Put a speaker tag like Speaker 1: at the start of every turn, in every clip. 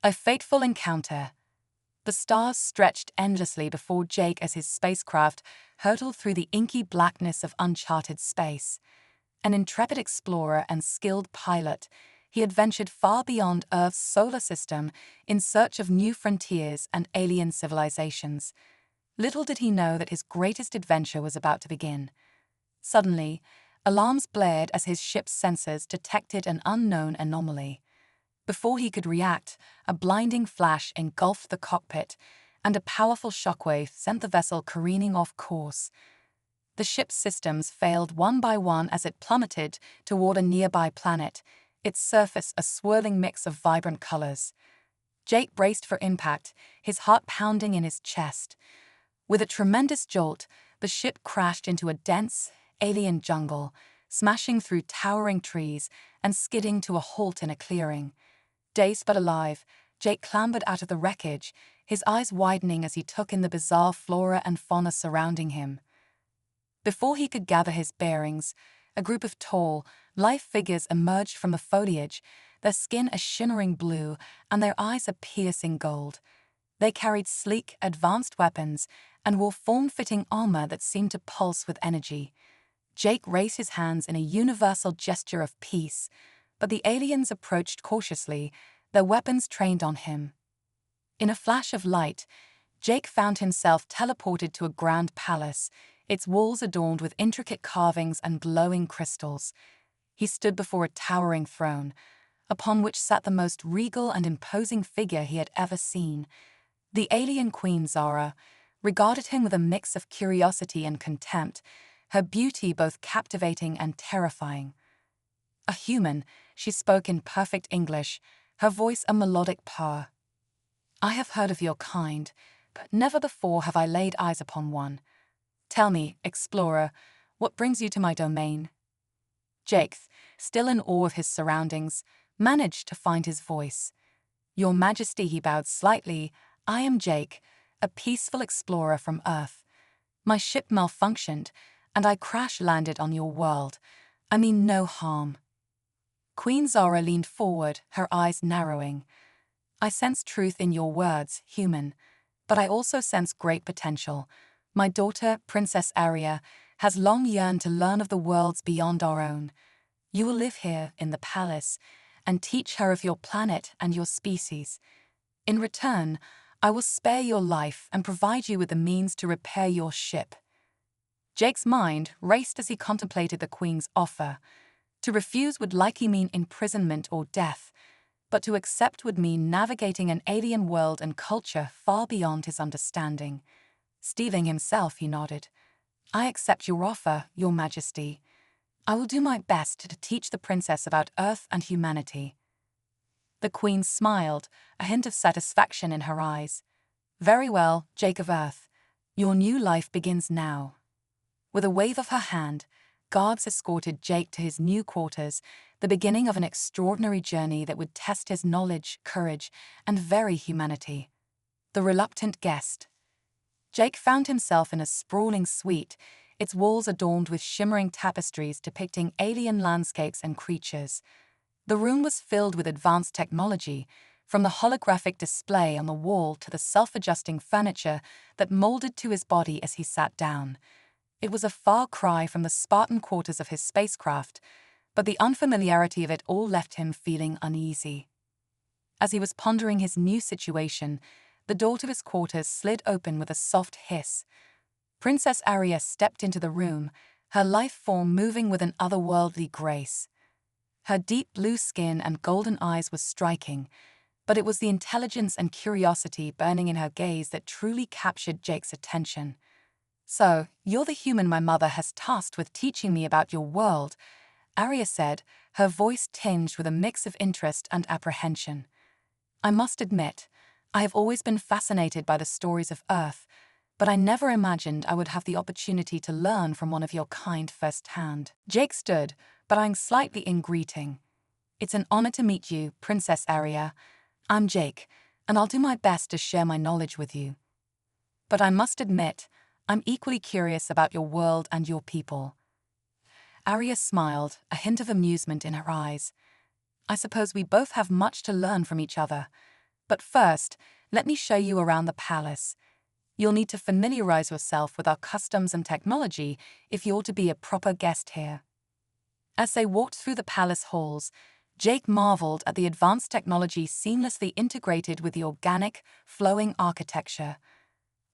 Speaker 1: A fateful encounter. The stars stretched endlessly before Jake as his spacecraft hurtled through the inky blackness of uncharted space. An intrepid explorer and skilled pilot, he had ventured far beyond Earth's solar system in search of new frontiers and alien civilizations. Little did he know that his greatest adventure was about to begin. Suddenly, alarms blared as his ship's sensors detected an unknown anomaly. Before he could react, a blinding flash engulfed the cockpit, and a powerful shockwave sent the vessel careening off course. The ship's systems failed one by one as it plummeted toward a nearby planet, its surface a swirling mix of vibrant colors. Jake braced for impact, his heart pounding in his chest. With a tremendous jolt, the ship crashed into a dense, alien jungle, smashing through towering trees and skidding to a halt in a clearing. Dazed but alive, Jake clambered out of the wreckage, his eyes widening as he took in the bizarre flora and fauna surrounding him. Before he could gather his bearings, a group of tall, lithe figures emerged from the foliage, their skin a shimmering blue and their eyes a piercing gold. They carried sleek, advanced weapons and wore form-fitting armor that seemed to pulse with energy. Jake raised his hands in a universal gesture of peace, but the aliens approached cautiously, their weapons trained on him. In a flash of light, Jake found himself teleported to a grand palace, its walls adorned with intricate carvings and glowing crystals. He stood before a towering throne, upon which sat the most regal and imposing figure he had ever seen. The alien Queen Zara regarded him with a mix of curiosity and contempt, her beauty both captivating and terrifying. A human, she spoke in perfect English, her voice a melodic purr. "I have heard of your kind, but never before have I laid eyes upon one. Tell me, explorer, what brings you to my domain?" Jake, still in awe of his surroundings, managed to find his voice. "Your Majesty," he bowed slightly, "I am Jake, a peaceful explorer from Earth. My ship malfunctioned, and I crash-landed on your world. I mean no harm." Queen Zara leaned forward, her eyes narrowing. "I sense truth in your words, human, but I also sense great potential. My daughter, Princess Aria, has long yearned to learn of the worlds beyond our own. You will live here, in the palace, and teach her of your planet and your species. In return, I will spare your life and provide you with the means to repair your ship." Jake's mind raced as he contemplated the Queen's offer. To refuse would likely mean imprisonment or death, but to accept would mean navigating an alien world and culture far beyond his understanding. Steeling himself, he nodded. "I accept your offer, Your Majesty. I will do my best to teach the princess about Earth and humanity." The Queen smiled, a hint of satisfaction in her eyes. "Very well, Jake of Earth. Your new life begins now." With a wave of her hand, guards escorted Jake to his new quarters, the beginning of an extraordinary journey that would test his knowledge, courage, and very humanity. The reluctant guest. Jake found himself in a sprawling suite, its walls adorned with shimmering tapestries depicting alien landscapes and creatures. The room was filled with advanced technology, from the holographic display on the wall to the self-adjusting furniture that molded to his body as he sat down. It was a far cry from the Spartan quarters of his spacecraft, but the unfamiliarity of it all left him feeling uneasy. As he was pondering his new situation, the door to his quarters slid open with a soft hiss. Princess Aria stepped into the room, her life form moving with an otherworldly grace. Her deep blue skin and golden eyes were striking, but it was the intelligence and curiosity burning in her gaze that truly captured Jake's attention. "So, you're the human my mother has tasked with teaching me about your world," Aria said, her voice tinged with a mix of interest and apprehension. "I must admit, I have always been fascinated by the stories of Earth, but I never imagined I would have the opportunity to learn from one of your kind firsthand." Jake stood, bowing slightly in greeting. "It's an honor to meet you, Princess Aria. I'm Jake, and I'll do my best to share my knowledge with you. But I must admit, I'm equally curious about your world and your people." Aria smiled, a hint of amusement in her eyes. "I suppose we both have much to learn from each other. But first, let me show you around the palace. You'll need to familiarize yourself with our customs and technology if you're to be a proper guest here. As they walked through the palace halls, Jake marveled at the advanced technology seamlessly integrated with the organic, flowing architecture.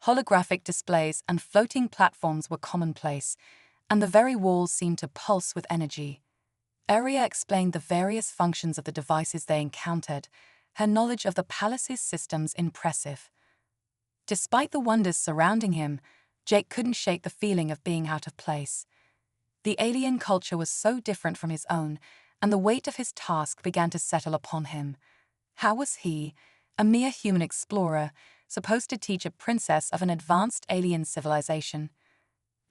Speaker 1: Holographic displays and floating platforms were commonplace, and the very walls seemed to pulse with energy. Arya explained the various functions of the devices they encountered, her knowledge of the palace's systems impressive. Despite the wonders surrounding him, Jake couldn't shake the feeling of being out of place. The alien culture was so different from his own, and the weight of his task began to settle upon him. How was he, a mere human explorer, supposed to teach a princess of an advanced alien civilization?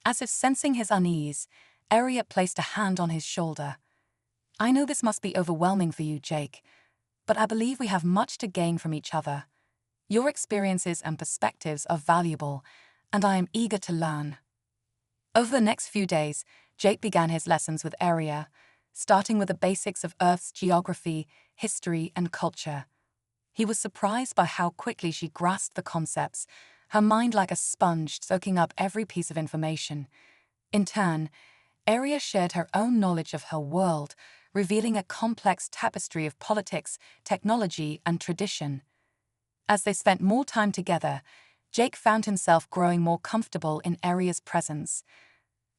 Speaker 1: As if sensing his unease, Arya placed a hand on his shoulder. I know this must be overwhelming for you, Jake, but I believe we have much to gain from each other. Your experiences and perspectives are valuable, and I am eager to learn. Over the next few days, Jake began his lessons with Arya, starting with the basics of Earth's geography, history, and culture. He was surprised by how quickly she grasped the concepts, her mind like a sponge soaking up every piece of information. In turn, Arya shared her own knowledge of her world, revealing a complex tapestry of politics, technology, and tradition. As they spent more time together, Jake found himself growing more comfortable in Arya's presence.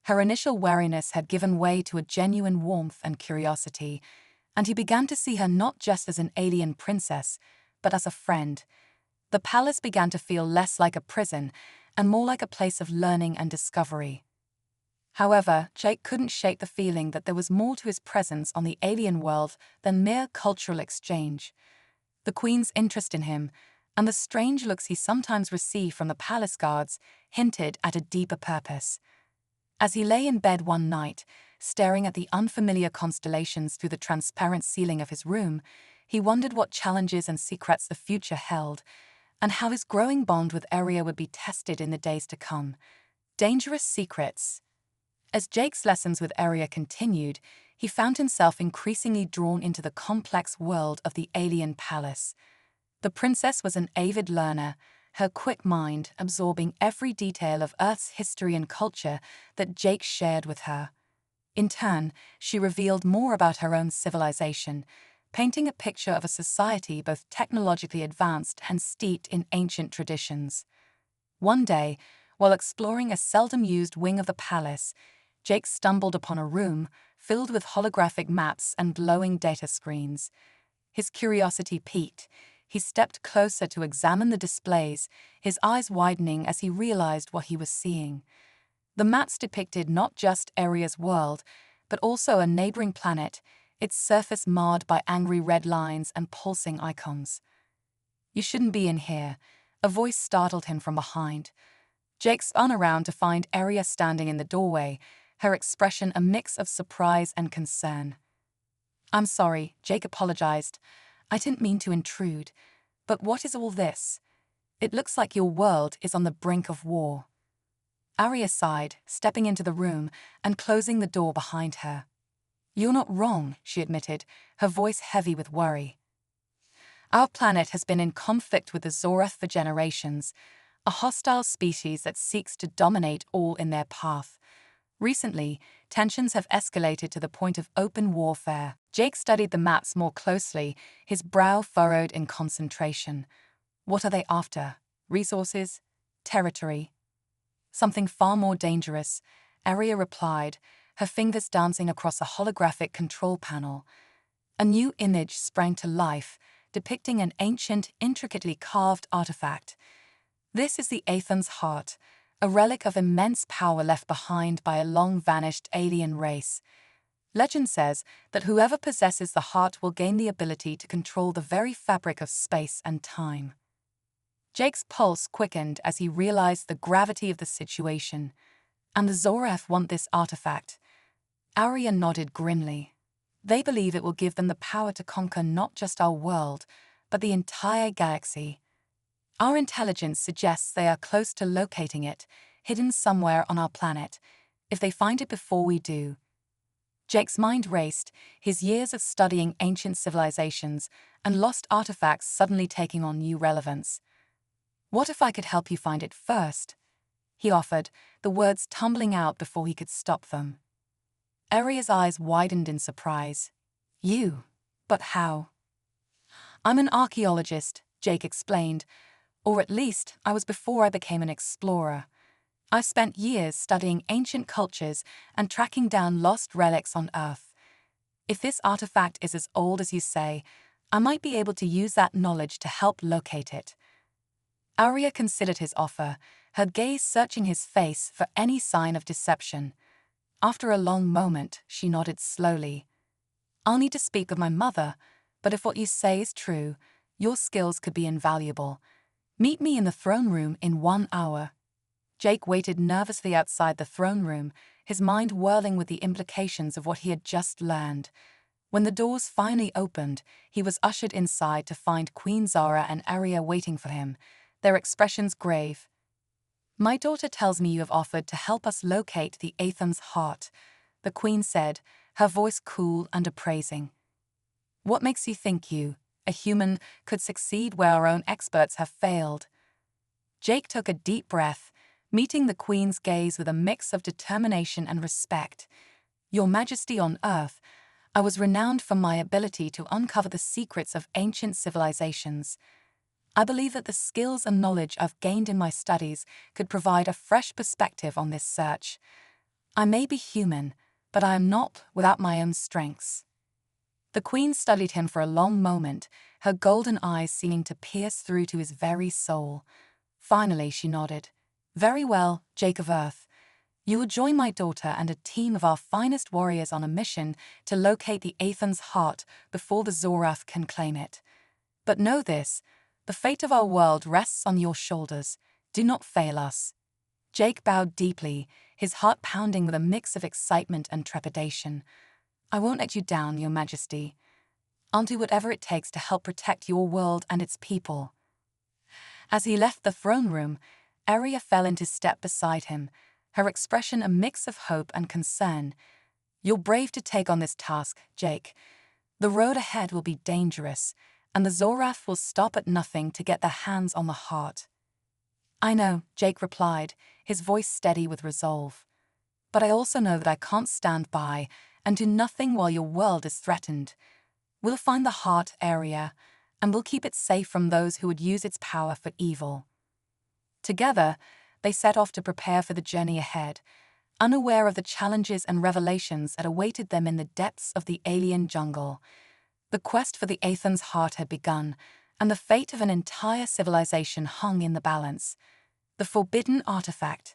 Speaker 1: Her initial wariness had given way to a genuine warmth and curiosity, and he began to see her not just as an alien princess, but as a friend. The palace began to feel less like a prison and more like a place of learning and discovery. However, Jake couldn't shake the feeling that there was more to his presence on the alien world than mere cultural exchange. The Queen's interest in him, and the strange looks he sometimes received from the palace guards, hinted at a deeper purpose. As he lay in bed one night, staring at the unfamiliar constellations through the transparent ceiling of his room, he wondered what challenges and secrets the future held, and how his growing bond with Arya would be tested in the days to come. Dangerous secrets. As Jake's lessons with Arya continued, he found himself increasingly drawn into the complex world of the alien palace. The princess was an avid learner, her quick mind absorbing every detail of Earth's history and culture that Jake shared with her. In turn, she revealed more about her own civilization, painting a picture of a society both technologically advanced and steeped in ancient traditions. One day, while exploring a seldom-used wing of the palace, Jake stumbled upon a room filled with holographic maps and glowing data screens. His curiosity piqued. He stepped closer to examine the displays, his eyes widening as he realized what he was seeing. The maps depicted not just Arya's world, but also a neighboring planet, its surface marred by angry red lines and pulsing icons. "You shouldn't be in here," a voice startled him from behind. Jake spun around to find Arya standing in the doorway, her expression a mix of surprise and concern. "I'm sorry," Jake apologized. "I didn't mean to intrude. But what is all this? It looks like your world is on the brink of war." Arya sighed, stepping into the room and closing the door behind her. "You're not wrong," she admitted, her voice heavy with worry. "Our planet has been in conflict with the Zorath for generations, a hostile species that seeks to dominate all in their path. Recently, tensions have escalated to the point of open warfare." Jake studied the maps more closely, his brow furrowed in concentration. What are they after? Resources? Territory? "Something far more dangerous," Arya replied, her fingers dancing across a holographic control panel. A new image sprang to life, depicting an ancient, intricately carved artifact. This is the Aethon's heart, a relic of immense power left behind by a long-vanished alien race. Legend says that whoever possesses the heart will gain the ability to control the very fabric of space and time. Jake's pulse quickened as he realized the gravity of the situation. "And the Zorath want this artifact?" Arya nodded grimly. "They believe it will give them the power to conquer not just our world, but the entire galaxy. Our intelligence suggests they are close to locating it, hidden somewhere on our planet, if they find it before we do." Jake's mind raced, his years of studying ancient civilizations and lost artifacts suddenly taking on new relevance. "What if I could help you find it first?" he offered, the words tumbling out before he could stop them. Aria's eyes widened in surprise. "You? But how?" "I'm an archaeologist," Jake explained, "or at least I was before I became an explorer. I've spent years studying ancient cultures and tracking down lost relics on Earth. If this artifact is as old as you say, I might be able to use that knowledge to help locate it." Aria considered his offer, her gaze searching his face for any sign of deception. After a long moment, she nodded slowly. "I'll need to speak with my mother, but if what you say is true, your skills could be invaluable. Meet me in the throne room in 1 hour." Jake waited nervously outside the throne room, his mind whirling with the implications of what he had just learned. When the doors finally opened, he was ushered inside to find Queen Zara and Aria waiting for him, their expressions grave. "My daughter tells me you have offered to help us locate the Aethan's heart," the Queen said, her voice cool and appraising. "What makes you think you, a human, could succeed where our own experts have failed?" Jake took a deep breath, meeting the Queen's gaze with a mix of determination and respect. "Your Majesty on Earth, I was renowned for my ability to uncover the secrets of ancient civilizations. I believe that the skills and knowledge I've gained in my studies could provide a fresh perspective on this search. I may be human, but I am not without my own strengths." The Queen studied him for a long moment, her golden eyes seeming to pierce through to his very soul. Finally, she nodded. "Very well, Jake of Earth. You will join my daughter and a team of our finest warriors on a mission to locate the Aethan's heart before the Zorath can claim it. But know this, the fate of our world rests on your shoulders. Do not fail us." Jake bowed deeply, his heart pounding with a mix of excitement and trepidation. "I won't let you down, Your Majesty. I'll do whatever it takes to help protect your world and its people." As he left the throne room, Aria fell into step beside him, her expression a mix of hope and concern. "You're brave to take on this task, Jake. The road ahead will be dangerous, and the Zorath will stop at nothing to get their hands on the heart." "I know," Jake replied, his voice steady with resolve. "But I also know that I can't stand by and do nothing while your world is threatened. We'll find the heart, Aria, and we'll keep it safe from those who would use its power for evil." Together, they set off to prepare for the journey ahead, unaware of the challenges and revelations that awaited them in the depths of the alien jungle. The quest for the Aethan's heart had begun, and the fate of an entire civilization hung in the balance. The forbidden artifact.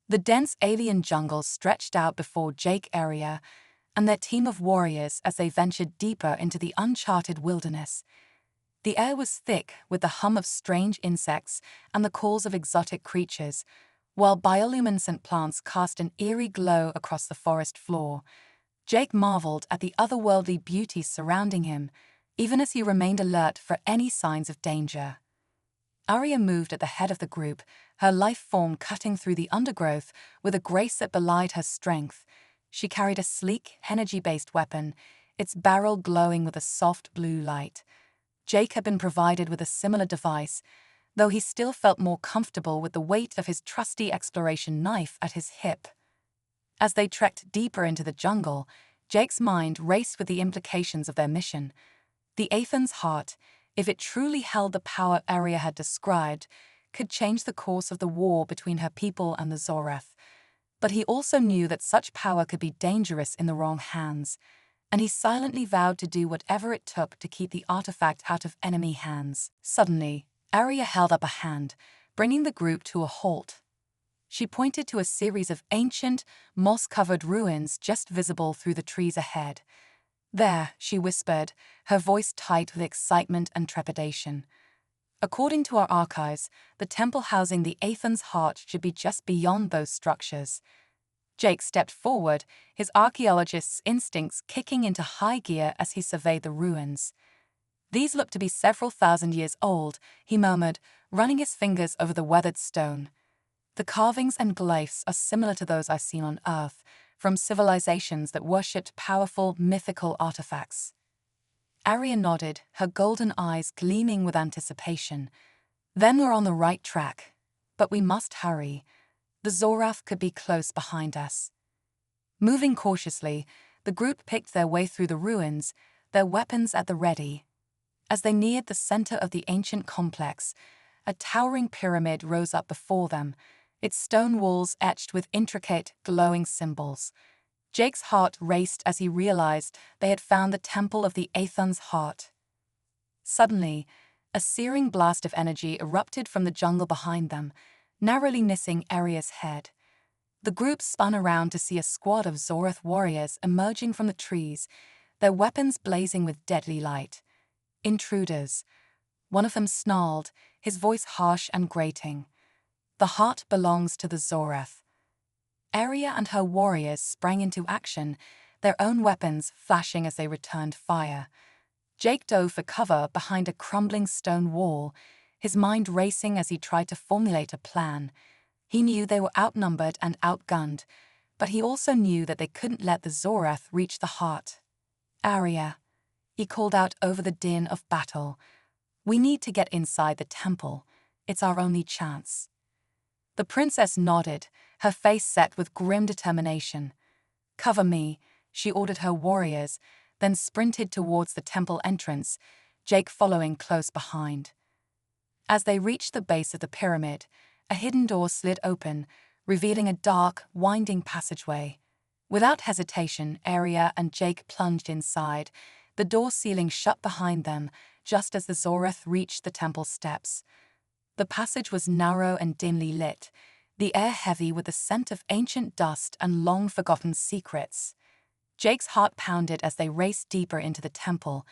Speaker 1: The dense alien jungle stretched out before Jake Aria and their team of warriors as they ventured deeper into the uncharted wilderness. The air was thick with the hum of strange insects and the calls of exotic creatures, while bioluminescent plants cast an eerie glow across the forest floor. Jake marveled at the otherworldly beauty surrounding him, even as he remained alert for any signs of danger. Aria moved at the head of the group, her life form cutting through the undergrowth with a grace that belied her strength. She carried a sleek, energy-based weapon, its barrel glowing with a soft blue light. Jake had been provided with a similar device, though he still felt more comfortable with the weight of his trusty exploration knife at his hip. As they trekked deeper into the jungle, Jake's mind raced with the implications of their mission. The Aethan's heart, if it truly held the power Aria had described, could change the course of the war between her people and the Zorath. But he also knew that such power could be dangerous in the wrong hands, and he silently vowed to do whatever it took to keep the artifact out of enemy hands. Suddenly, Aria held up a hand, bringing the group to a halt. She pointed to a series of ancient, moss-covered ruins just visible through the trees ahead. "There," she whispered, her voice tight with excitement and trepidation. "According to our archives, the temple housing the Aethan's heart should be just beyond those structures." Jake stepped forward, his archaeologist's instincts kicking into high gear as he surveyed the ruins. "These look to be several thousand years old," he murmured, running his fingers over the weathered stone. "The carvings and glyphs are similar to those I've seen on Earth, from civilizations that worshipped powerful, mythical artifacts." Arya nodded, her golden eyes gleaming with anticipation. Then we're on the right track. But we must hurry. The Zorath could be close behind us. Moving cautiously, the group picked their way through the ruins, their weapons at the ready. As they neared the center of the ancient complex, a towering pyramid rose up before them, its stone walls etched with intricate, glowing symbols. Jake's heart raced as he realized they had found the temple of the Aethon's heart. Suddenly, a searing blast of energy erupted from the jungle behind them, narrowly missing Arya's head. The group spun around to see a squad of Zorath warriors emerging from the trees, their weapons blazing with deadly light. Intruders. One of them snarled, his voice harsh and grating. The heart belongs to the Zorath. Arya and her warriors sprang into action, their own weapons flashing as they returned fire. Jake dove for cover behind a crumbling stone wall, his mind racing as he tried to formulate a plan. He knew they were outnumbered and outgunned, but he also knew that they couldn't let the Zorath reach the heart. Arya, he called out over the din of battle. We need to get inside the temple. It's our only chance. The princess nodded, her face set with grim determination. Cover me, she ordered her warriors, then sprinted towards the temple entrance, Jake following close behind. As they reached the base of the pyramid, a hidden door slid open, revealing a dark, winding passageway. Without hesitation, Arya and Jake plunged inside, the door sealing shut behind them just as the Zorath reached the temple steps. The passage was narrow and dimly lit, the air heavy with the scent of ancient dust and long-forgotten secrets. Jake's heart pounded as they raced deeper into the temple,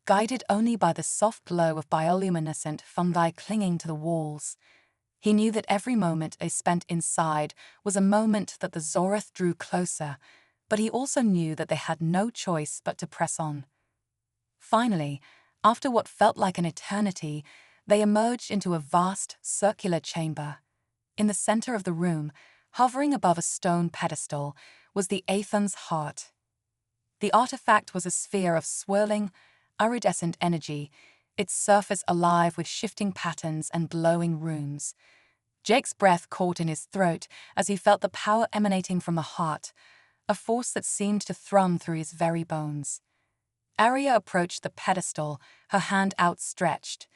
Speaker 1: guided only by the soft glow of bioluminescent fungi clinging to the walls. He knew that every moment they spent inside was a moment that the Zorath drew closer, but he also knew that they had no choice but to press on. Finally, after what felt like an eternity, they emerged into a vast, circular chamber. In the center of the room, hovering above a stone pedestal, was the Aethon's heart. The artifact was a sphere of swirling, iridescent energy, its surface alive with shifting patterns and glowing runes. Jake's breath caught in his throat as he felt the power emanating from the heart, a force that seemed to thrum through his very bones. Arya approached the pedestal, her hand outstretched.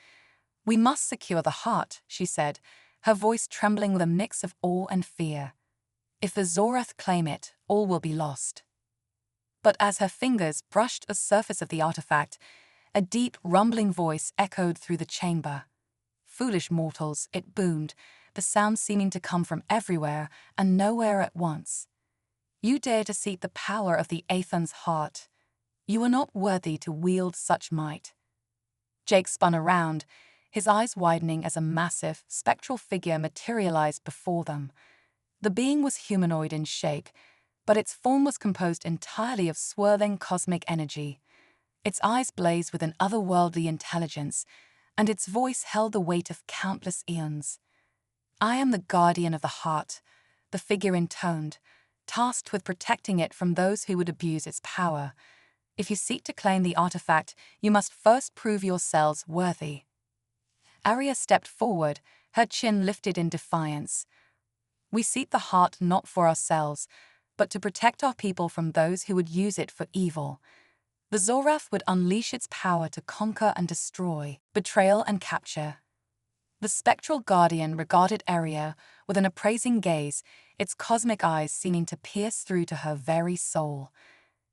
Speaker 1: "We must secure the heart," she said, her voice trembling with a mix of awe and fear. "If the Zorath claim it, all will be lost." But as her fingers brushed the surface of the artifact, a deep, rumbling voice echoed through the chamber. "Foolish mortals," it boomed, the sound seeming to come from everywhere and nowhere at once. "You dare to seek the power of the Aethon's heart. You are not worthy to wield such might." Jake spun around, his eyes widening as a massive, spectral figure materialized before them. The being was humanoid in shape, but its form was composed entirely of swirling cosmic energy. Its eyes blazed with an otherworldly intelligence, and its voice held the weight of countless eons. "I am the guardian of the heart," the figure intoned, tasked with protecting it from those who would abuse its power. "If you seek to claim the artifact, you must first prove yourselves worthy." Arya stepped forward, her chin lifted in defiance. "We seek the heart not for ourselves, but to protect our people from those who would use it for evil. The Zorath would unleash its power to conquer and destroy, betrayal and capture." The spectral guardian regarded Arya with an appraising gaze, its cosmic eyes seeming to pierce through to her very soul.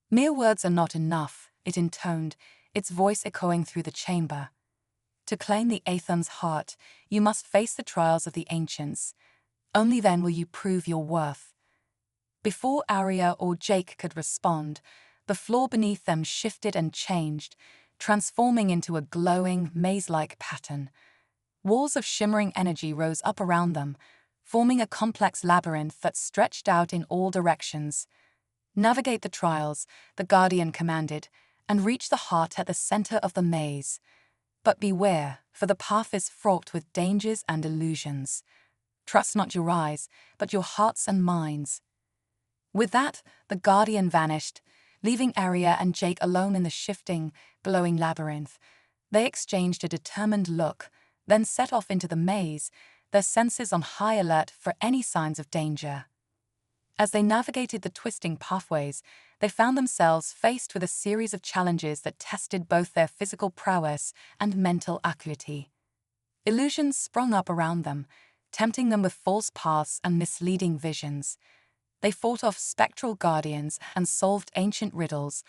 Speaker 1: "Mere words are not enough," it intoned, its voice echoing through the chamber. "To claim the Aethon's heart, you must face the trials of the ancients. Only then will you prove your worth." Before Arya or Jake could respond, the floor beneath them shifted and changed, transforming into a glowing, maze-like pattern. Walls of shimmering energy rose up around them, forming a complex labyrinth that stretched out in all directions. "Navigate the trials," the Guardian commanded, "and reach the heart at the center of the maze. But beware, for the path is fraught with dangers and illusions. Trust not your eyes, but your hearts and minds." With that, the Guardian vanished, leaving Arya and Jake alone in the shifting, glowing labyrinth. They exchanged a determined look, then set off into the maze, their senses on high alert for any signs of danger. As they navigated the twisting pathways, they found themselves faced with a series of challenges that tested both their physical prowess and mental acuity. Illusions sprung up around them, tempting them with false paths and misleading visions. They fought off spectral guardians and solved ancient riddles,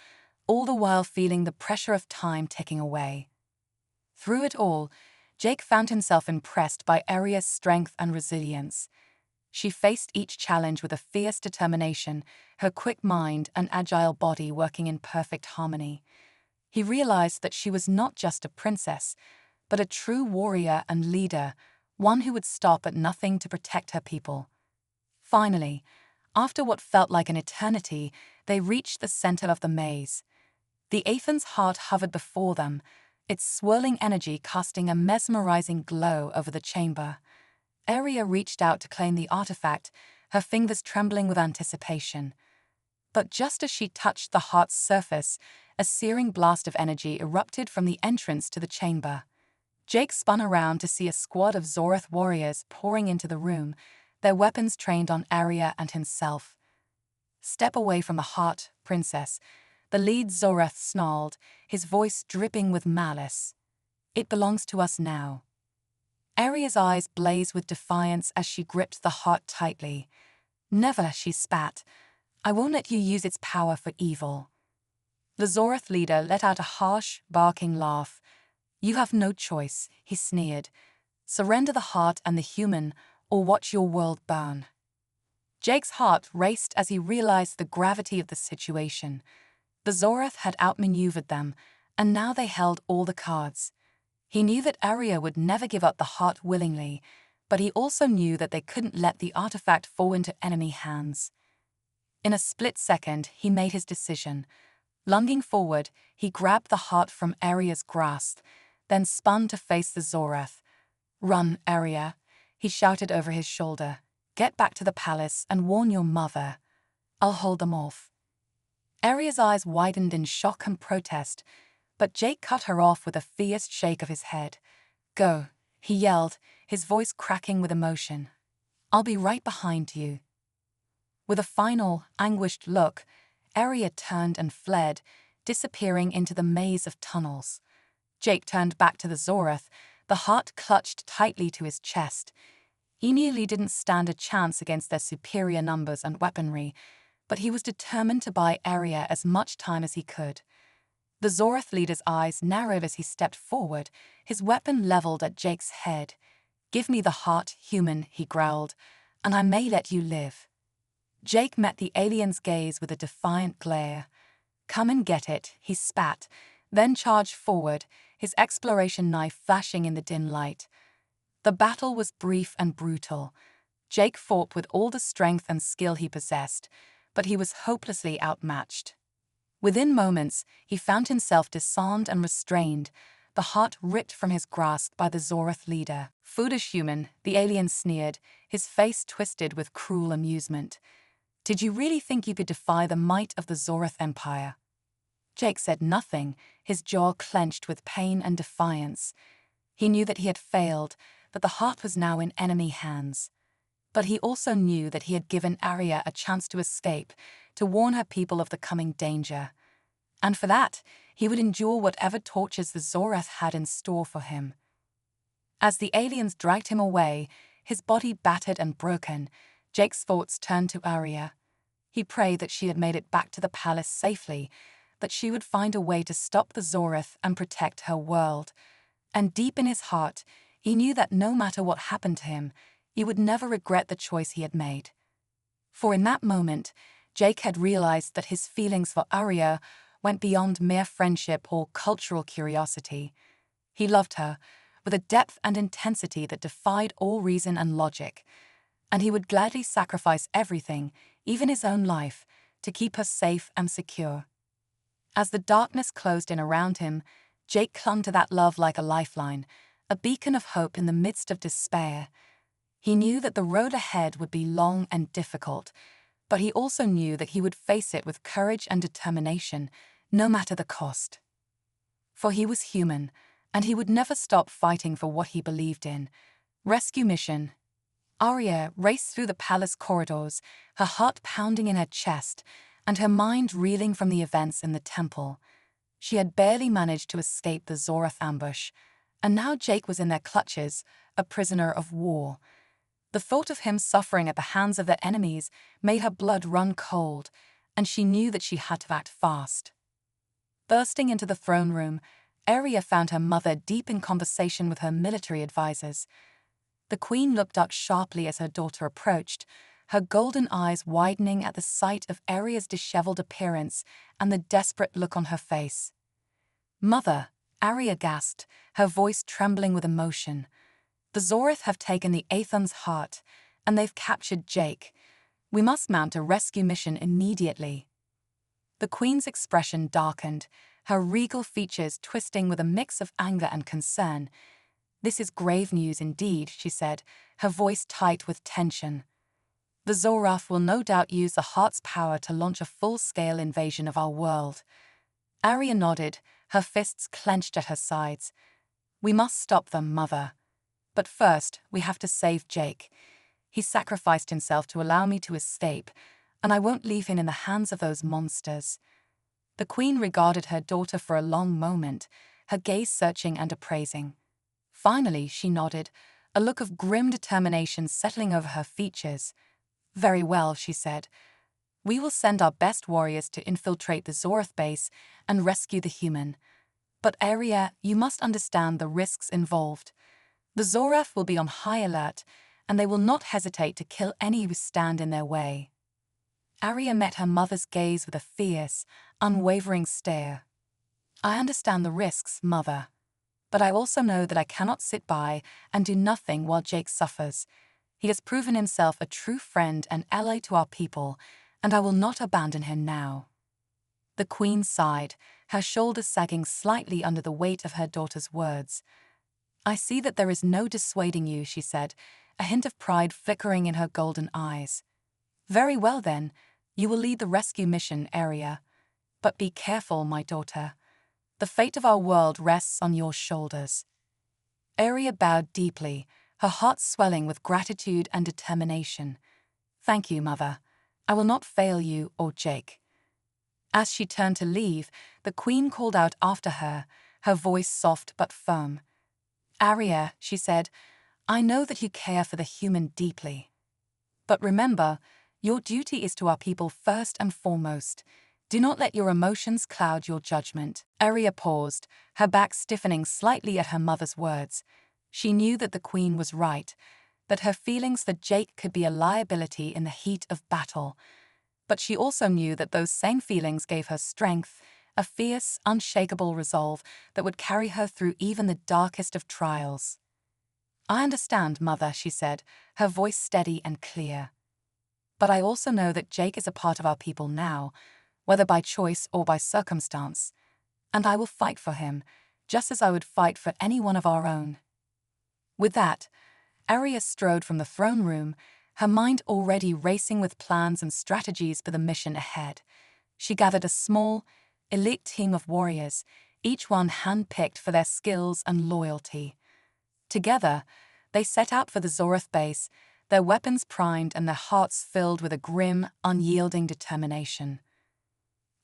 Speaker 1: all the while feeling the pressure of time ticking away. Through it all, Jake found himself impressed by Aria's strength and resilience. She faced each challenge with a fierce determination, her quick mind and agile body working in perfect harmony. He realized that she was not just a princess, but a true warrior and leader, one who would stop at nothing to protect her people. Finally, after what felt like an eternity, they reached the center of the maze. The Aethan's heart hovered before them, its swirling energy casting a mesmerizing glow over the chamber. Aria reached out to claim the artifact, her fingers trembling with anticipation. But just as she touched the heart's surface, a searing blast of energy erupted from the entrance to the chamber. Jake spun around to see a squad of Zorath warriors pouring into the room, their weapons trained on Aria and himself. "Step away from the heart, princess," the lead Zorath snarled, his voice dripping with malice. "It belongs to us now." Aria's eyes blazed with defiance as she gripped the heart tightly. "Never," she spat. "I won't let you use its power for evil." The Zorath leader let out a harsh, barking laugh. "You have no choice," he sneered. "Surrender the heart and the human, or watch your world burn." Jake's heart raced as he realized the gravity of the situation. The Zorath had outmaneuvered them, and now they held all the cards. He knew that Aria would never give up the heart willingly, but he also knew that they couldn't let the artifact fall into enemy hands. In a split second, he made his decision. Lunging forward, he grabbed the heart from Aria's grasp, then spun to face the Zorath. "Run, Aria," he shouted over his shoulder. "Get back to the palace and warn your mother. I'll hold them off." Aria's eyes widened in shock and protest, but Jake cut her off with a fierce shake of his head. "Go," he yelled, his voice cracking with emotion. "I'll be right behind you." With a final, anguished look, Aria turned and fled, disappearing into the maze of tunnels. Jake turned back to the Zorath, the heart clutched tightly to his chest. He nearly didn't stand a chance against their superior numbers and weaponry, but he was determined to buy Aria as much time as he could. The Zorath leader's eyes narrowed as he stepped forward, his weapon leveled at Jake's head. "Give me the heart, human," he growled, "and I may let you live." Jake met the alien's gaze with a defiant glare. "Come and get it," he spat, then charged forward, his exploration knife flashing in the dim light. The battle was brief and brutal. Jake fought with all the strength and skill he possessed, but he was hopelessly outmatched. Within moments, he found himself disarmed and restrained, the heart ripped from his grasp by the Zorath leader. "Foolish human," the alien sneered, his face twisted with cruel amusement. "Did you really think you could defy the might of the Zorath Empire?" Jake said nothing, his jaw clenched with pain and defiance. He knew that he had failed, that the heart was now in enemy hands. But he also knew that he had given Aria a chance to escape, to warn her people of the coming danger. And for that, he would endure whatever tortures the Zorath had in store for him. As the aliens dragged him away, his body battered and broken, Jake's thoughts turned to Aria. He prayed that she had made it back to the palace safely, that she would find a way to stop the Zorath and protect her world. And deep in his heart, he knew that no matter what happened to him, he would never regret the choice he had made. For in that moment, Jake had realized that his feelings for Aria went beyond mere friendship or cultural curiosity. He loved her, with a depth and intensity that defied all reason and logic, and he would gladly sacrifice everything, even his own life, to keep her safe and secure. As the darkness closed in around him, Jake clung to that love like a lifeline, a beacon of hope in the midst of despair. He knew that the road ahead would be long and difficult, but he also knew that he would face it with courage and determination, no matter the cost. For he was human, and he would never stop fighting for what he believed in. Rescue mission. Arya raced through the palace corridors, her heart pounding in her chest and her mind reeling from the events in the temple. She had barely managed to escape the Zorath ambush, and now Jake was in their clutches, a prisoner of war. The thought of him suffering at the hands of their enemies made her blood run cold, and she knew that she had to act fast. Bursting into the throne room, Arya found her mother deep in conversation with her military advisors. The queen looked up sharply as her daughter approached, her golden eyes widening at the sight of Arya's disheveled appearance and the desperate look on her face. "Mother," Arya gasped, her voice trembling with emotion. "The Zorath have taken the Aethon's heart, and they've captured Jake. We must mount a rescue mission immediately." The queen's expression darkened, her regal features twisting with a mix of anger and concern. "This is grave news indeed," she said, her voice tight with tension. "The Zorath will no doubt use the heart's power to launch a full-scale invasion of our world." Arya nodded, her fists clenched at her sides. "We must stop them, Mother. But first, we have to save Jake. He sacrificed himself to allow me to escape, and I won't leave him in the hands of those monsters." The queen regarded her daughter for a long moment, her gaze searching and appraising. Finally, she nodded, a look of grim determination settling over her features. "Very well," she said. "We will send our best warriors to infiltrate the Zorath base and rescue the human. But Arya, you must understand the risks involved. The Zorath will be on high alert, and they will not hesitate to kill any who stand in their way." Arya met her mother's gaze with a fierce, unwavering stare. "I understand the risks, Mother. But I also know that I cannot sit by and do nothing while Jake suffers. He has proven himself a true friend and ally to our people, and I will not abandon him now." The queen sighed, her shoulders sagging slightly under the weight of her daughter's words. "I see that there is no dissuading you," she said, a hint of pride flickering in her golden eyes. "Very well then, you will lead the rescue mission, Arya. But be careful, my daughter. The fate of our world rests on your shoulders." Arya bowed deeply, her heart swelling with gratitude and determination. "Thank you, Mother. I will not fail you or Jake." As she turned to leave, the queen called out after her, her voice soft but firm. "Arya," she said, "I know that you care for the human deeply. But remember, your duty is to our people first and foremost. Do not let your emotions cloud your judgment." Arya paused, her back stiffening slightly at her mother's words. She knew that the queen was right, that her feelings for Jake could be a liability in the heat of battle. But she also knew that those same feelings gave her strength, a fierce, unshakable resolve that would carry her through even the darkest of trials. "I understand, Mother," she said, her voice steady and clear. "But I also know that Jake is a part of our people now, whether by choice or by circumstance, and I will fight for him, just as I would fight for any one of our own." With that, Arya strode from the throne room, her mind already racing with plans and strategies for the mission ahead. She gathered a small, elite team of warriors, each one hand-picked for their skills and loyalty. Together, they set out for the Zorath base, their weapons primed and their hearts filled with a grim, unyielding determination.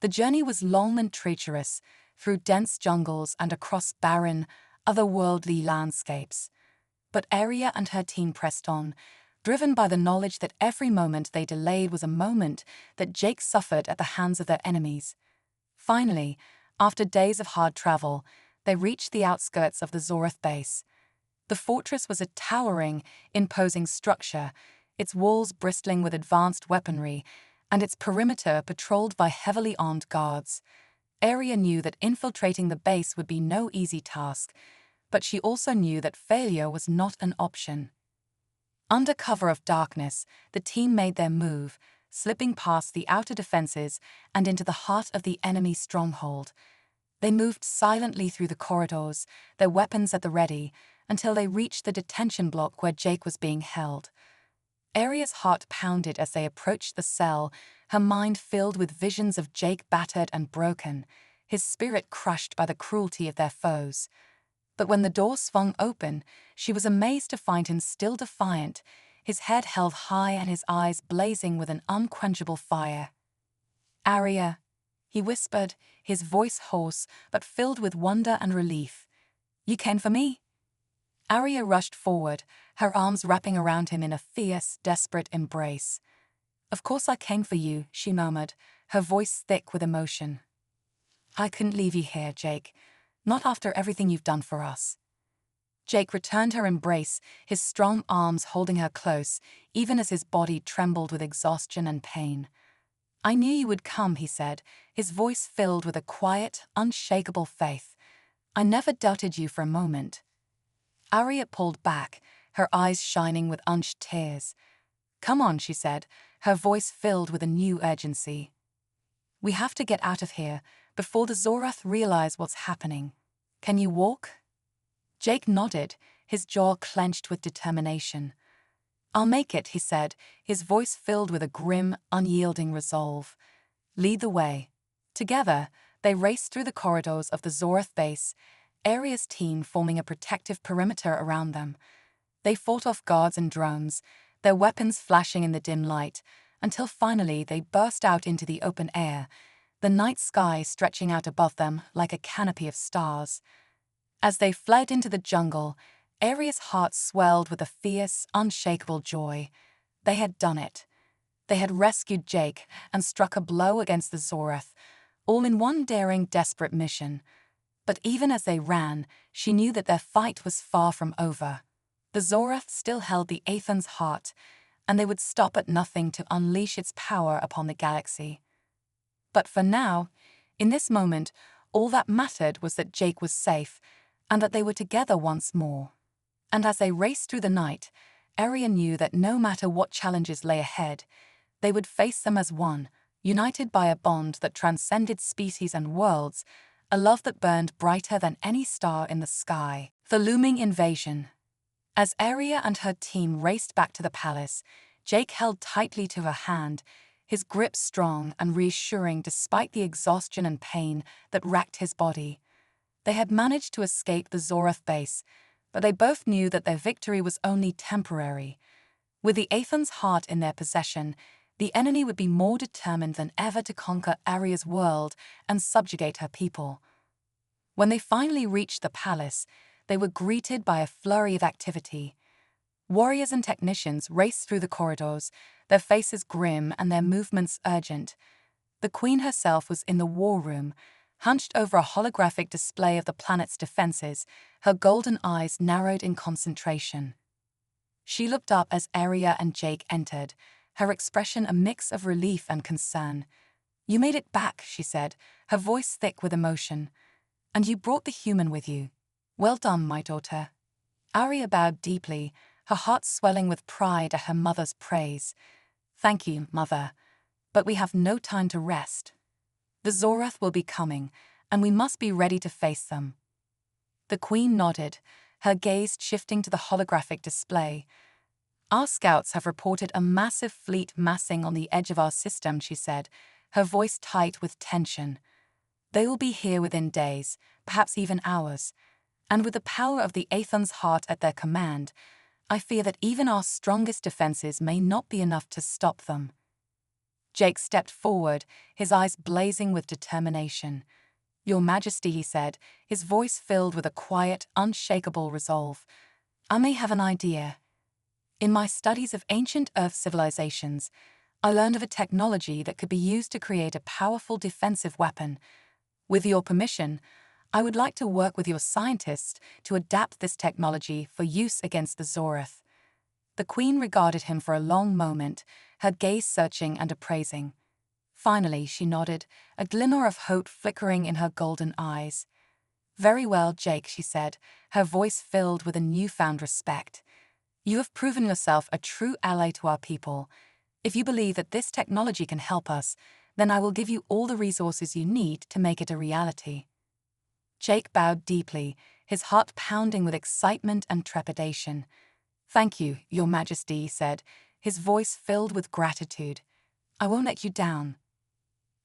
Speaker 1: The journey was long and treacherous, through dense jungles and across barren, otherworldly landscapes. But Arya and her team pressed on, driven by the knowledge that every moment they delayed was a moment that Jake suffered at the hands of their enemies. Finally, after days of hard travel, they reached the outskirts of the Zorath base. The fortress was a towering, imposing structure, its walls bristling with advanced weaponry, and its perimeter patrolled by heavily armed guards. Arya knew that infiltrating the base would be no easy task, but she also knew that failure was not an option. Under cover of darkness, the team made their move, slipping past the outer defenses and into the heart of the enemy stronghold. They moved silently through the corridors, their weapons at the ready, until they reached the detention block where Jake was being held. Arya's heart pounded as they approached the cell, her mind filled with visions of Jake battered and broken, his spirit crushed by the cruelty of their foes. But when the door swung open, she was amazed to find him still defiant, his head held high and his eyes blazing with an unquenchable fire. "Arya," he whispered, his voice hoarse but filled with wonder and relief. "You came for me?" Arya rushed forward, her arms wrapping around him in a fierce, desperate embrace. "Of course I came for you," she murmured, her voice thick with emotion. "I couldn't leave you here, Jake. Not after everything you've done for us." Jake returned her embrace, his strong arms holding her close, even as his body trembled with exhaustion and pain. "I knew you would come," he said, his voice filled with a quiet, unshakable faith. "I never doubted you for a moment." Arya pulled back, her eyes shining with unshed tears. "Come on," she said, her voice filled with a new urgency. "We have to get out of here before the Zorath realize what's happening. Can you walk?" Jake nodded, his jaw clenched with determination. "I'll make it," he said, his voice filled with a grim, unyielding resolve. "Lead the way." Together, they raced through the corridors of the Zorath base, Arya's team forming a protective perimeter around them. They fought off guards and drones, their weapons flashing in the dim light, until finally they burst out into the open air, the night sky stretching out above them like a canopy of stars. As they fled into the jungle, Arya's heart swelled with a fierce, unshakable joy. They had done it. They had rescued Jake and struck a blow against the Zorath, all in one daring, desperate mission. But even as they ran, she knew that their fight was far from over. The Zorath still held the Aethan's heart, and they would stop at nothing to unleash its power upon the galaxy. But for now, in this moment, all that mattered was that Jake was safe, and that they were together once more. And as they raced through the night, Arya knew that no matter what challenges lay ahead, they would face them as one, united by a bond that transcended species and worlds, a love that burned brighter than any star in the sky. The looming invasion. As Arya and her team raced back to the palace, Jake held tightly to her hand, his grip strong and reassuring despite the exhaustion and pain that racked his body. They had managed to escape the Zorath base, but they both knew that their victory was only temporary. With the Aethan's heart in their possession, the enemy would be more determined than ever to conquer Arya's world and subjugate her people. When they finally reached the palace, they were greeted by a flurry of activity. Warriors and technicians raced through the corridors, their faces grim and their movements urgent. The Queen herself was in the war room, hunched over a holographic display of the planet's defenses, her golden eyes narrowed in concentration. She looked up as Arya and Jake entered, her expression a mix of relief and concern. "You made it back," she said, her voice thick with emotion. "And you brought the human with you. Well done, my daughter." Arya bowed deeply, her heart swelling with pride at her mother's praise. "Thank you, Mother. But we have no time to rest. The Zorath will be coming, and we must be ready to face them." The Queen nodded, her gaze shifting to the holographic display. "Our scouts have reported a massive fleet massing on the edge of our system," she said, her voice tight with tension. "They will be here within days, perhaps even hours. And with the power of the Aethan's heart at their command, I fear that even our strongest defenses may not be enough to stop them." Jake stepped forward, his eyes blazing with determination. "Your Majesty," he said, his voice filled with a quiet, unshakable resolve. "I may have an idea. In my studies of ancient Earth civilizations, I learned of a technology that could be used to create a powerful defensive weapon. With your permission, I would like to work with your scientists to adapt this technology for use against the Zorath." The Queen regarded him for a long moment, her gaze searching and appraising. Finally, she nodded, a glimmer of hope flickering in her golden eyes. "Very well, Jake," she said, her voice filled with a newfound respect. "You have proven yourself a true ally to our people. If you believe that this technology can help us, then I will give you all the resources you need to make it a reality." Jake bowed deeply, his heart pounding with excitement and trepidation. "Thank you, Your Majesty," he said, his voice filled with gratitude. "I won't let you down."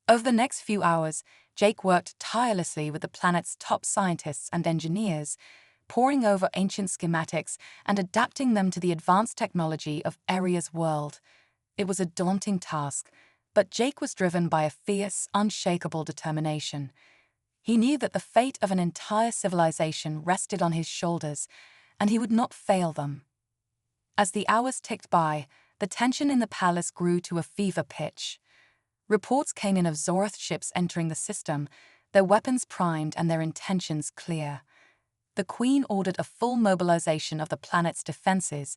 Speaker 1: Over the next few hours, Jake worked tirelessly with the planet's top scientists and engineers, poring over ancient schematics and adapting them to the advanced technology of Aria's world. It was a daunting task, but Jake was driven by a fierce, unshakable determination. He knew that the fate of an entire civilization rested on his shoulders, and he would not fail them. As the hours ticked by, the tension in the palace grew to a fever pitch. Reports came in of Zorath ships entering the system, their weapons primed and their intentions clear. The Queen ordered a full mobilization of the planet's defenses,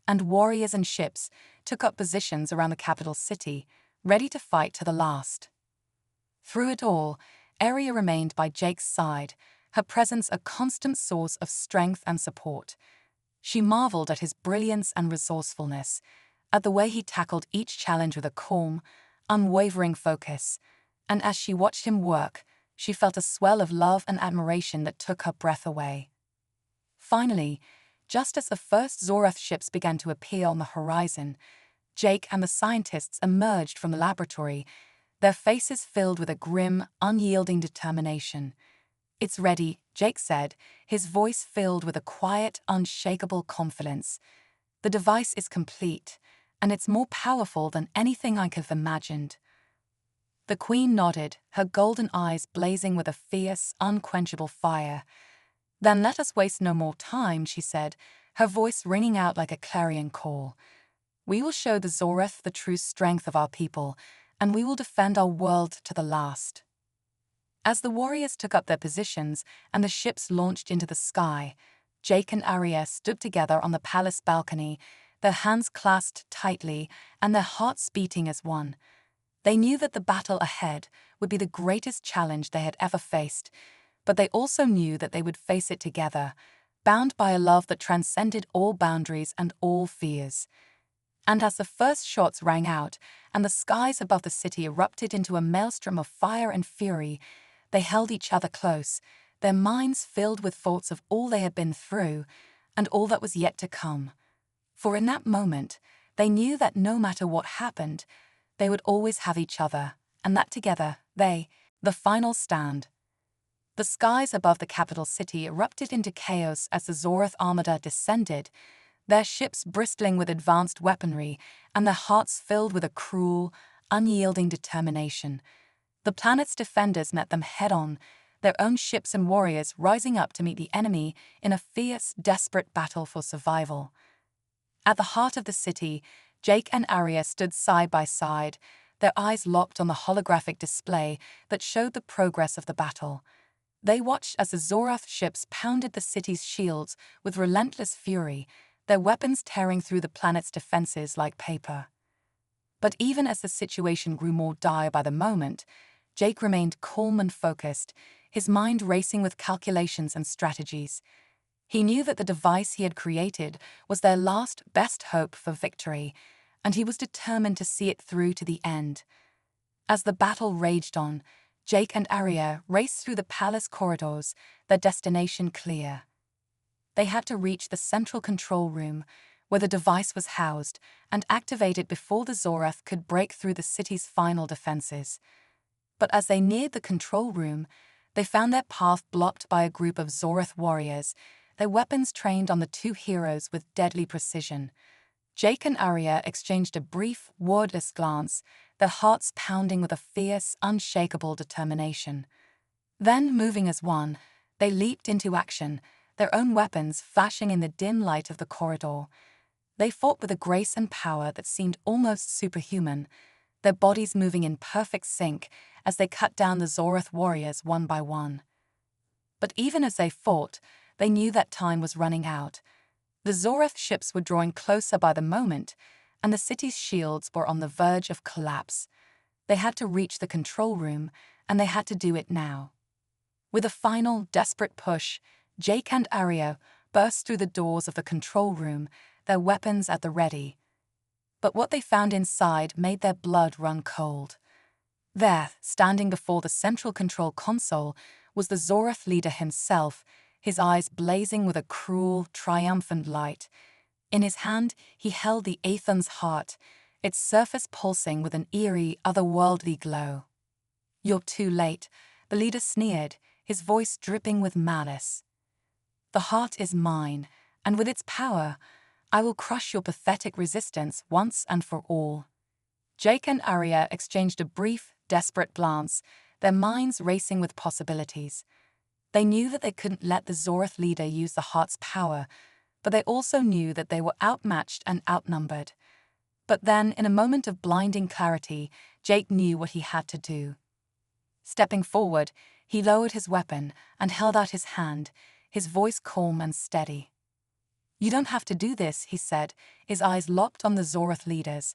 Speaker 1: and warriors and ships took up positions around the capital city, ready to fight to the last. Through it all, Aria remained by Jake's side, her presence a constant source of strength and support. She marveled at his brilliance and resourcefulness, at the way he tackled each challenge with a calm, unwavering focus, and as she watched him work, she felt a swell of love and admiration that took her breath away. Finally, just as the first Zorath ships began to appear on the horizon, Jake and the scientists emerged from the laboratory, their faces filled with a grim, unyielding determination. "It's ready," Jake said, his voice filled with a quiet, unshakable confidence. "The device is complete, and it's more powerful than anything I could have imagined." The Queen nodded, her golden eyes blazing with a fierce, unquenchable fire. "Then let us waste no more time," she said, her voice ringing out like a clarion call. "We will show the Zorath the true strength of our people, and we will defend our world to the last." As the warriors took up their positions and the ships launched into the sky, Jake and Aria stood together on the palace balcony, their hands clasped tightly and their hearts beating as one. They knew that the battle ahead would be the greatest challenge they had ever faced, but they also knew that they would face it together, bound by a love that transcended all boundaries and all fears. And as the first shots rang out and the skies above the city erupted into a maelstrom of fire and fury, they held each other close, their minds filled with thoughts of all they had been through and all that was yet to come. For in that moment, they knew that no matter what happened, they would always have each other, and that together, the final stand. The skies above the capital city erupted into chaos as the Zorath armada descended, their ships bristling with advanced weaponry and their hearts filled with a cruel, unyielding determination. The planet's defenders met them head-on, their own ships and warriors rising up to meet the enemy in a fierce, desperate battle for survival. At the heart of the city, Jake and Aria stood side by side, their eyes locked on the holographic display that showed the progress of the battle. They watched as the Zorath ships pounded the city's shields with relentless fury, their weapons tearing through the planet's defenses like paper. But even as the situation grew more dire by the moment, Jake remained calm and focused, his mind racing with calculations and strategies. He knew that the device he had created was their last, best hope for victory, and he was determined to see it through to the end. As the battle raged on, Jake and Aria raced through the palace corridors, their destination clear. They had to reach the central control room, where the device was housed, and activate it before the Zorath could break through the city's final defenses. But as they neared the control room, they found their path blocked by a group of Zorath warriors, their weapons trained on the two heroes with deadly precision. Jake and Aria exchanged a brief, wordless glance, their hearts pounding with a fierce, unshakable determination. Then, moving as one, they leaped into action, their own weapons flashing in the dim light of the corridor. They fought with a grace and power that seemed almost superhuman, their bodies moving in perfect sync as they cut down the Zorath warriors one by one. But even as they fought, they knew that time was running out. The Zorath ships were drawing closer by the moment, and the city's shields were on the verge of collapse. They had to reach the control room, and they had to do it now. With a final, desperate push, Jake and Aria burst through the doors of the control room, their weapons at the ready. But what they found inside made their blood run cold. There, standing before the central control console, was the Zorath leader himself, his eyes blazing with a cruel, triumphant light. In his hand, he held the Aethon's heart, its surface pulsing with an eerie, otherworldly glow. "You're too late," the leader sneered, his voice dripping with malice. "The heart is mine, and with its power, I will crush your pathetic resistance once and for all." Jake and Arya exchanged a brief, desperate glance, their minds racing with possibilities. They knew that they couldn't let the Zorath leader use the heart's power, but they also knew that they were outmatched and outnumbered. But then, in a moment of blinding clarity, Jake knew what he had to do. Stepping forward, he lowered his weapon and held out his hand, his voice calm and steady. "You don't have to do this," he said, his eyes locked on the Zorath leaders.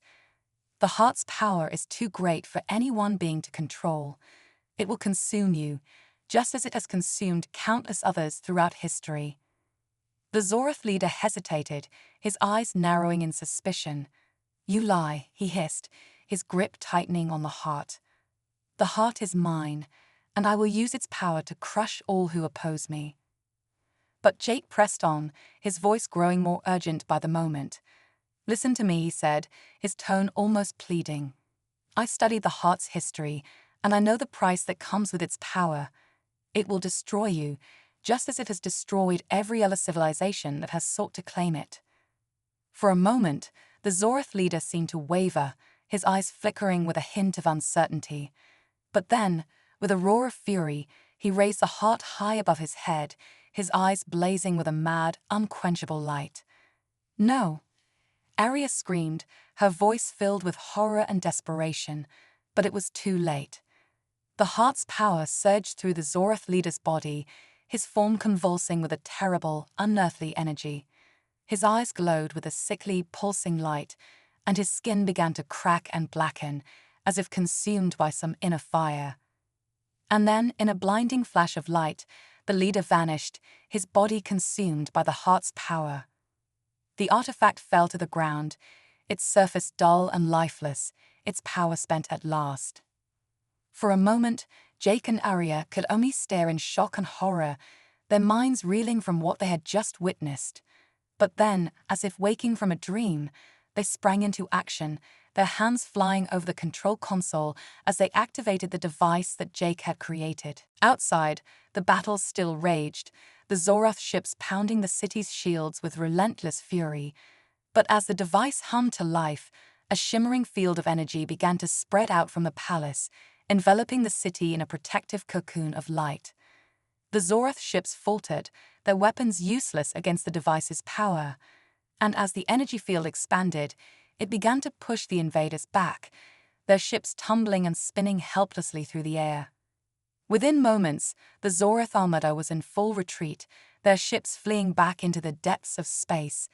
Speaker 1: "The heart's power is too great for any one being to control. It will consume you, just as it has consumed countless others throughout history." The Zorath leader hesitated, his eyes narrowing in suspicion. "You lie," he hissed, his grip tightening on the heart. "The heart is mine, and I will use its power to crush all who oppose me." But Jake pressed on, his voice growing more urgent by the moment. "Listen to me," he said, his tone almost pleading. "I studied the heart's history, and I know the price that comes with its power. It will destroy you, just as it has destroyed every other civilization that has sought to claim it." For a moment, the Zorath leader seemed to waver, his eyes flickering with a hint of uncertainty. But then, with a roar of fury, he raised the heart high above his head, his eyes blazing with a mad, unquenchable light. "No!" Arya screamed, her voice filled with horror and desperation, but it was too late. The heart's power surged through the Zorath leader's body, his form convulsing with a terrible, unearthly energy. His eyes glowed with a sickly, pulsing light, and his skin began to crack and blacken, as if consumed by some inner fire. And then, in a blinding flash of light, the leader vanished, his body consumed by the heart's power. The artifact fell to the ground, its surface dull and lifeless, its power spent at last. For a moment, Jake and Arya could only stare in shock and horror, their minds reeling from what they had just witnessed. But then, as if waking from a dream, they sprang into action, their hands flying over the control console as they activated the device that Jake had created. Outside, the battle still raged, the Zorath ships pounding the city's shields with relentless fury. But as the device hummed to life, a shimmering field of energy began to spread out from the palace, enveloping the city in a protective cocoon of light. The Zorath ships faltered, their weapons useless against the device's power. And as the energy field expanded, it began to push the invaders back, their ships tumbling and spinning helplessly through the air. Within moments, the Zorath armada was in full retreat, their ships fleeing back into the depths of space.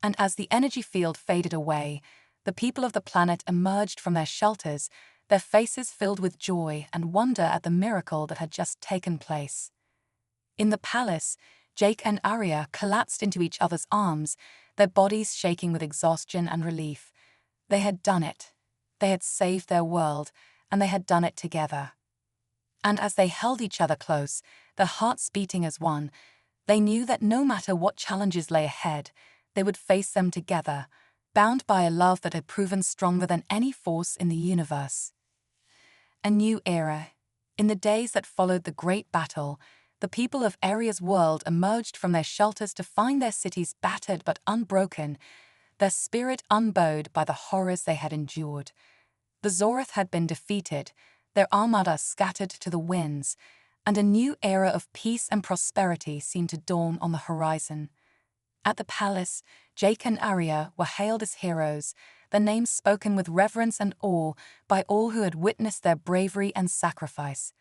Speaker 1: And as the energy field faded away, the people of the planet emerged from their shelters, their faces filled with joy and wonder at the miracle that had just taken place. In the palace, Jake and Arya collapsed into each other's arms, their bodies shaking with exhaustion and relief. They had done it. They had saved their world, and they had done it together. And as they held each other close, their hearts beating as one, they knew that no matter what challenges lay ahead, they would face them together, bound by a love that had proven stronger than any force in the universe. A new era. In the days that followed the great battle, the people of Arya's world emerged from their shelters to find their cities battered but unbroken, their spirit unbowed by the horrors they had endured. The Zorath had been defeated, their armada scattered to the winds, and a new era of peace and prosperity seemed to dawn on the horizon. At the palace, Jake and Arya were hailed as heroes, their names spoken with reverence and awe by all who had witnessed their bravery and sacrifice.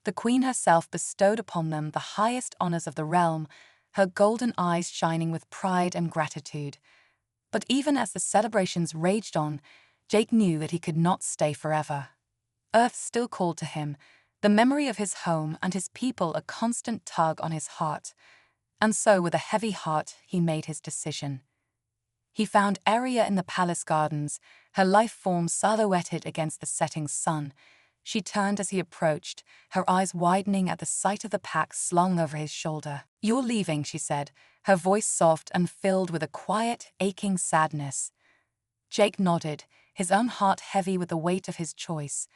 Speaker 1: The Queen herself bestowed upon them the highest honors of the realm, her golden eyes shining with pride and gratitude. But even as the celebrations raged on, Jake knew that he could not stay forever. Earth still called to him, the memory of his home and his people a constant tug on his heart. And so, with a heavy heart, he made his decision. He found Arya in the palace gardens, her life form silhouetted against the setting sun. She turned as he approached, her eyes widening at the sight of the pack slung over his shoulder. "You're leaving," she said, her voice soft and filled with a quiet, aching sadness. Jake nodded, his own heart heavy with the weight of his choice.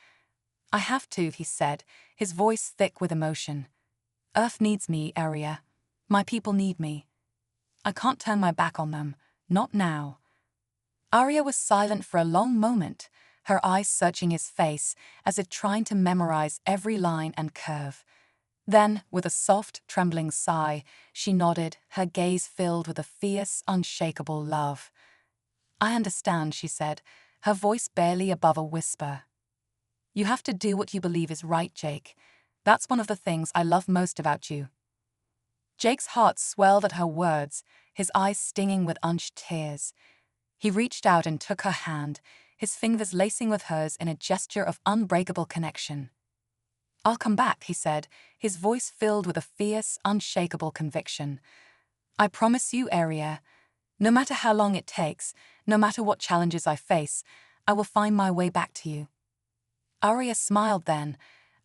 Speaker 1: I have to, he said, his voice thick with emotion. Earth needs me, Arya. My people need me. I can't turn my back on them, not now. Arya was silent for a long moment, her eyes searching his face as if trying to memorize every line and curve. Then, with a soft, trembling sigh, she nodded, her gaze filled with a fierce, unshakable love. I understand, she said, her voice barely above a whisper. You have to do what you believe is right, Jake. That's one of the things I love most about you. Jake's heart swelled at her words, his eyes stinging with unshed tears. He reached out and took her hand, his fingers lacing with hers in a gesture of unbreakable connection. I'll come back, he said, his voice filled with a fierce, unshakable conviction. I promise you, Arya. No matter how long it takes, no matter what challenges I face, I will find my way back to you. Arya smiled then,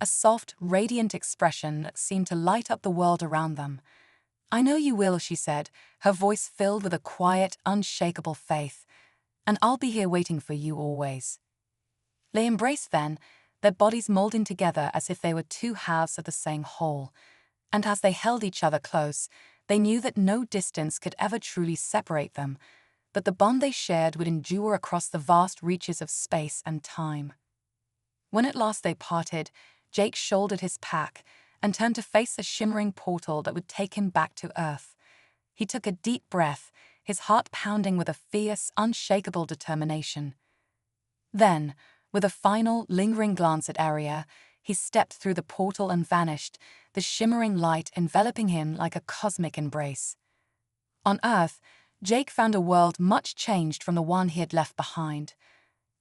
Speaker 1: a soft, radiant expression that seemed to light up the world around them. I know you will, she said, her voice filled with a quiet, unshakable faith. And I'll be here waiting for you always. They embraced then, their bodies molding together as if they were two halves of the same whole. And as they held each other close, they knew that no distance could ever truly separate them, but the bond they shared would endure across the vast reaches of space and time. When at last they parted, Jake shouldered his pack and turned to face the shimmering portal that would take him back to Earth. He took a deep breath, his heart pounding with a fierce, unshakable determination. Then, with a final, lingering glance at Arya, he stepped through the portal and vanished, the shimmering light enveloping him like a cosmic embrace. On Earth, Jake found a world much changed from the one he had left behind.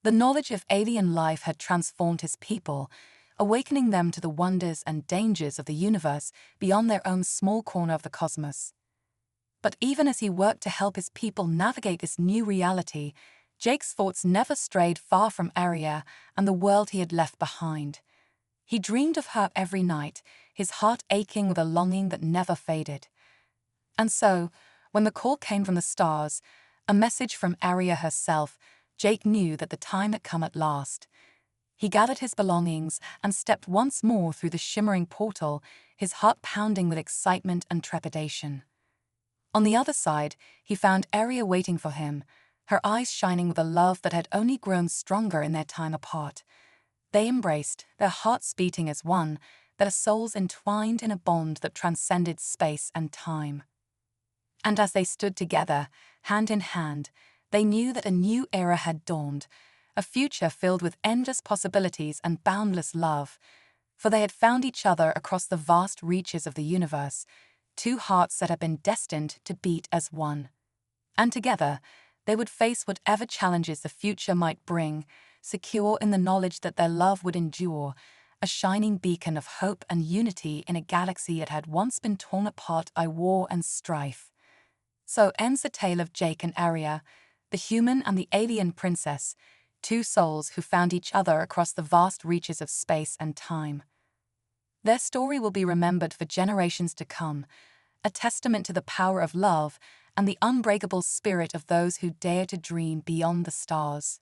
Speaker 1: The knowledge of alien life had transformed his people, awakening them to the wonders and dangers of the universe beyond their own small corner of the cosmos. But even as he worked to help his people navigate this new reality, Jake's thoughts never strayed far from Arya and the world he had left behind. He dreamed of her every night, his heart aching with a longing that never faded. And so, when the call came from the stars, a message from Arya herself, Jake knew that the time had come at last. He gathered his belongings and stepped once more through the shimmering portal, his heart pounding with excitement and trepidation. On the other side, he found Arya waiting for him, her eyes shining with a love that had only grown stronger in their time apart. They embraced, their hearts beating as one, their souls entwined in a bond that transcended space and time. And as they stood together, hand in hand, they knew that a new era had dawned, a future filled with endless possibilities and boundless love, for they had found each other across the vast reaches of the universe, two hearts that had been destined to beat as one. And together, they would face whatever challenges the future might bring, secure in the knowledge that their love would endure, a shining beacon of hope and unity in a galaxy that had once been torn apart by war and strife. So ends the tale of Jake and Arya, the human and the alien princess, two souls who found each other across the vast reaches of space and time. Their story will be remembered for generations to come, a testament to the power of love and the unbreakable spirit of those who dare to dream beyond the stars.